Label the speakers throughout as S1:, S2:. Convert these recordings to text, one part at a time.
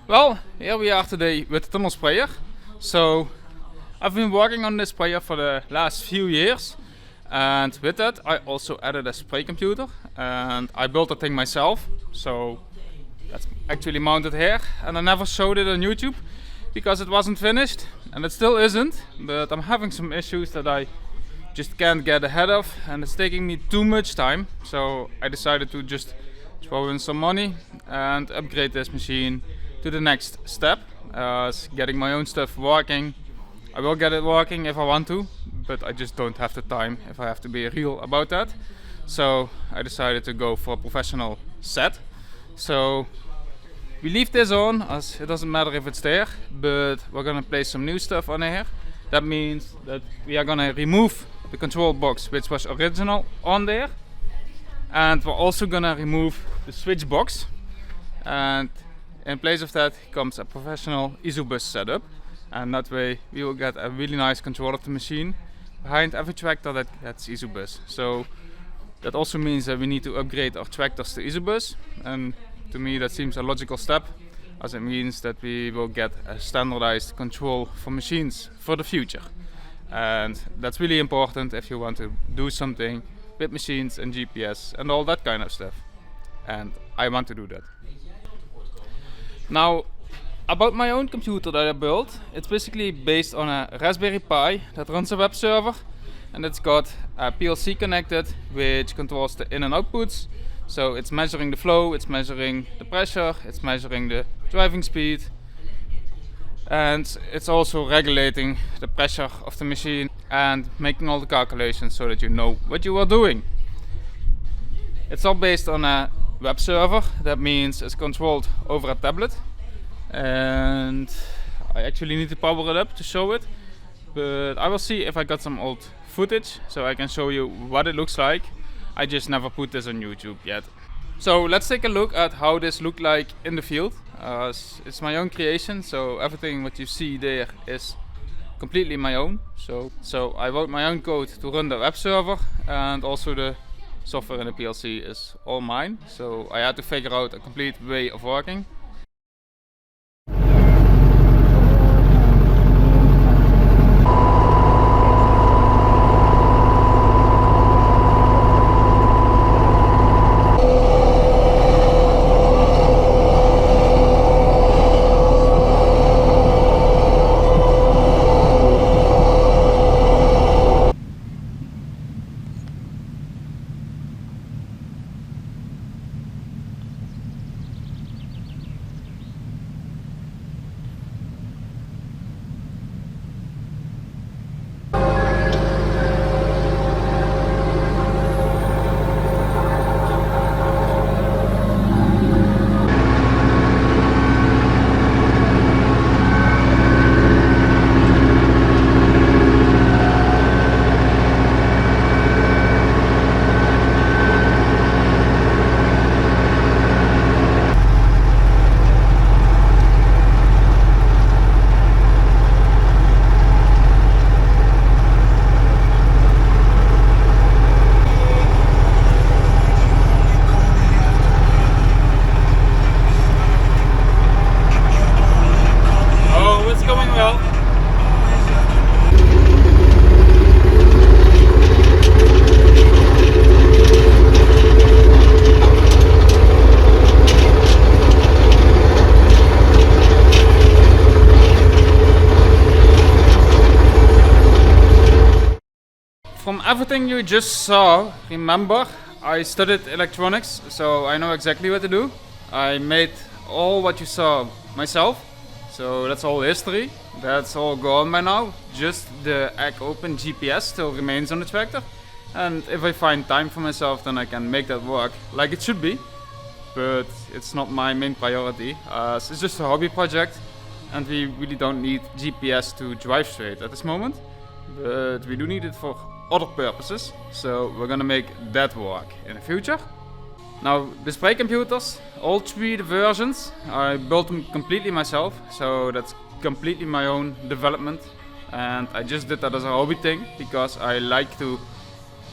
S1: Well, here we are today with the Tunnelsprayer. So I've been working on this sprayer for the last few years, and with that I also added a spray computer, and I built the thing myself. So that's actually mounted here, and I never showed it on YouTube because it wasn't finished, and it still isn't, but I'm having some issues that I just can't get ahead of, and it's taking me too much time. So I decided to just throw in some money and upgrade this machine to the next step, getting my own stuff working. I will get it working if I want to, but I just don't have the time if I have to be real about that. So I decided to go for a professional set. So we leave this on, as it doesn't matter if it's there, but we're gonna place some new stuff on here. That means that we are gonna remove the control box which was original on there, and we're also gonna remove the switch box, and in place of that comes a professional ISOBUS setup, and that way we will get a really nice control of the machine behind every tractor that gets ISOBUS. So that also means that we need to upgrade our tractors to ISOBUS, and to me that seems a logical step, as it means that we will get a standardized control for machines for the future. And that's really important if you want to do something with machines and GPS and all that kind of stuff. And I want to do that. Now, about my own computer that I built, it's basically based on a Raspberry Pi that runs a web server, and it's got a PLC connected which controls the in and outputs. So it's measuring the flow, it's measuring the pressure, it's measuring the driving speed, and it's also regulating the pressure of the machine and making all the calculations so that you know what you are doing. It's all based on a web server. That means it's controlled over a tablet, and I actually need to power it up to show it, but I will see if I got some old footage so I can show you what it looks like. I just never put this on YouTube yet. So let's take a look at how this looked like in the field. It's my own creation, so everything what you see there is completely my own. So I wrote my own code to run the web server, and also the software in the PLC is all mine. So I had to figure out a complete way of working. From everything you just saw, remember, I studied electronics, so I know exactly what to do. I made all what you saw myself, so that's all history. That's all gone by now. Just the egg open GPS still remains on the tractor. And if I find time for myself, then I can make that work like it should be. But it's not my main priority. It's just a hobby project, and we really don't need GPS to drive straight at this moment. But we do need it for other purposes, so we're gonna make that work in the future. Now, the spray computers, all three versions, I built them completely myself, so that's completely my own development, and I just did that as a hobby thing because I like to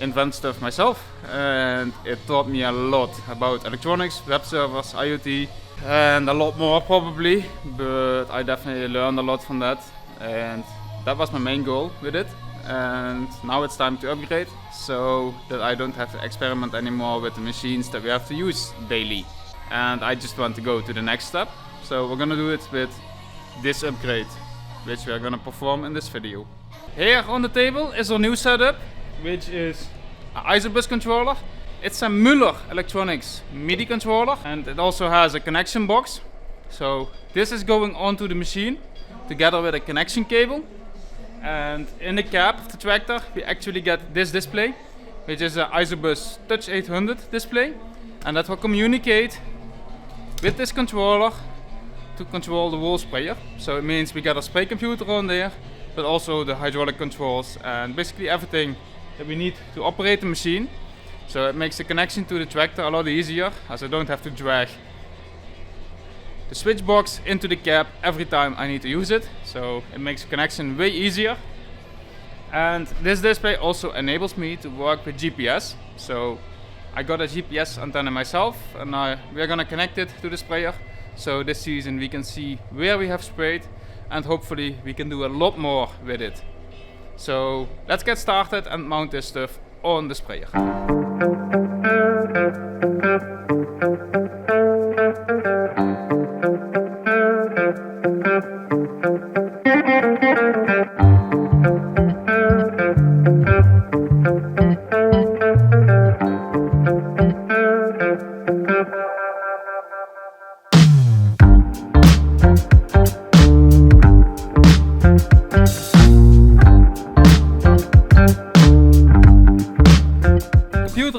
S1: invent stuff myself, and it taught me a lot about electronics, web servers, IoT, and a lot more probably, but I definitely learned a lot from that, and that was my main goal with it. And now it's time to upgrade so that I don't have to experiment anymore with the machines that we have to use daily. And I just want to go to the next step, so we're gonna do it with this upgrade, which we are gonna perform in this video. Here on the table is our new setup, which is an ISOBUS controller. It's a Müller Electronics MIDI controller, and it also has a connection box. So this is going onto the machine together with a connection cable. And in the cab of the tractor we actually get this display, which is an ISOBUS Touch 800 display, and that will communicate with this controller to control the wall sprayer. So it means we got a spray computer on there, but also the hydraulic controls and basically everything that we need to operate the machine. So it makes the connection to the tractor a lot easier, as I don't have to drag the switch box into the cab every time I need to use it. So it makes the connection way easier. And this display also enables me to work with GPS. So I got a GPS antenna myself, and we are gonna connect it to the sprayer. So this season we can see where we have sprayed, and hopefully we can do a lot more with it. So let's get started and mount this stuff on the sprayer.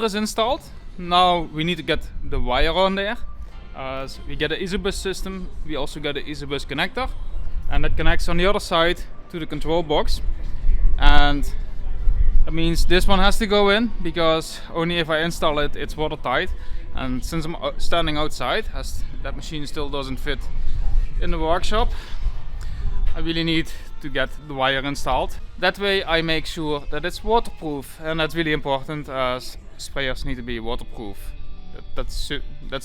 S1: Is installed. Now we need to get the wire on there. As we get an ISOBUS system, we also get an ISOBUS connector, and that connects on the other side to the control box. And that means this one has to go in, because only if I install it, it's watertight. And since I'm standing outside, as that machine still doesn't fit in the workshop, I really need to get the wire installed. That way I make sure that it's waterproof, and that's really important, as sprayers need to be waterproof. That's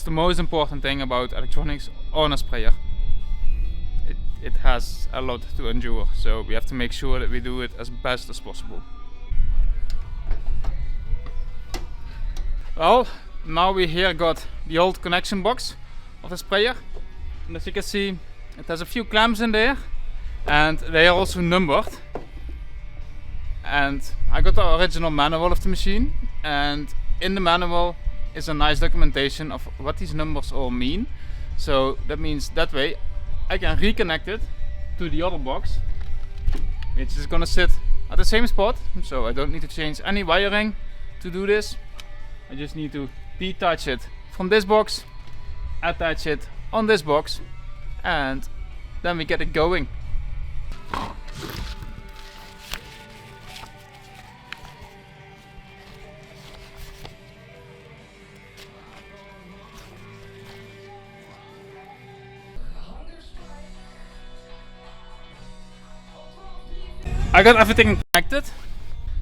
S1: the most important thing about electronics on a sprayer. It has a lot to endure, so we have to make sure that we do it as best as possible. Well, now we here got the old connection box of the sprayer, and as you can see, it has a few clamps in there, and they are also numbered. And I got the original manual of the machine, and in the manual is a nice documentation of what these numbers all mean. So that means that way I can reconnect it to the other box, which is gonna sit at the same spot, so I don't need to change any wiring to do this. I just need to detach it from this box, attach it on this box, and then we get it going. I got everything connected,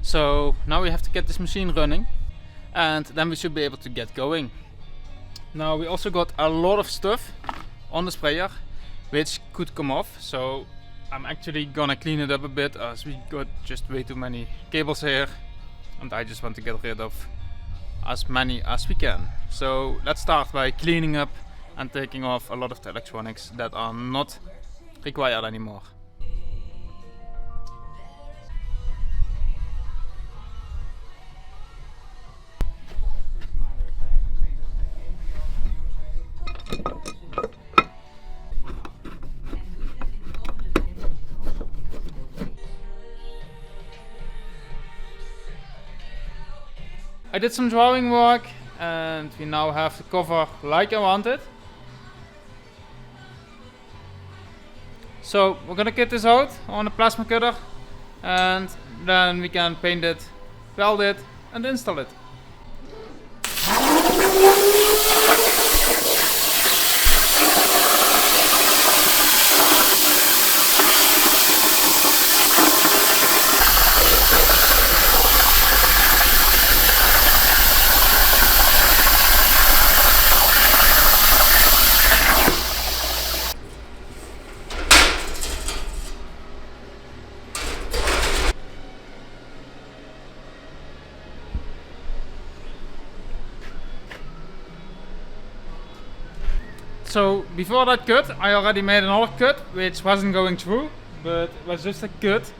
S1: so now we have to get this machine running, and then we should be able to get going. Now we also got a lot of stuff on the sprayer which could come off, so I'm actually gonna clean it up a bit, as we got just way too many cables here, and I just want to get rid of as many as we can. So let's start by cleaning up and taking off a lot of the electronics that are not required anymore. I did some drawing work, and we now have the cover like I wanted. So we're gonna get this out on a plasma cutter, and then we can paint it, weld it, and install it. So before that cut, I already made another cut which wasn't going through, but it was just a cut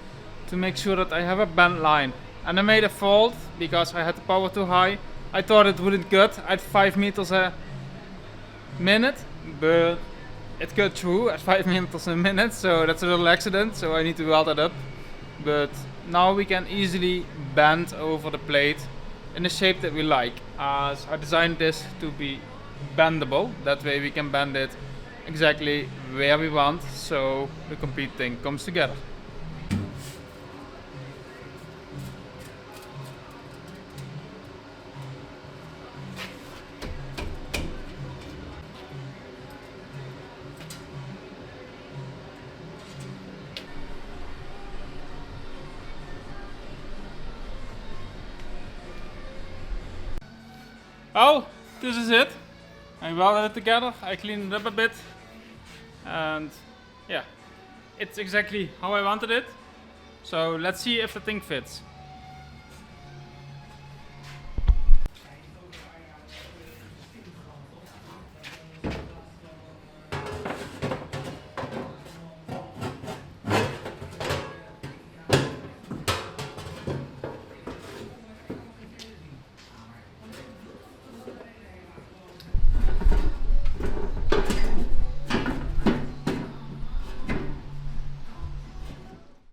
S1: to make sure that I have a bent line. And I made a fault because I had the power too high. I thought it wouldn't cut at 5 meters a minute, but it cut through at 5 meters a minute, so that's a little accident, so I need to weld it up. But now we can easily bend over the plate in the shape that we like, as I designed this to be bendable. That way we can bend it exactly where we want, so the complete thing comes together. Oh, this is it. I welded it together, I cleaned it up a bit, and yeah, it's exactly how I wanted it. So let's see if the thing fits.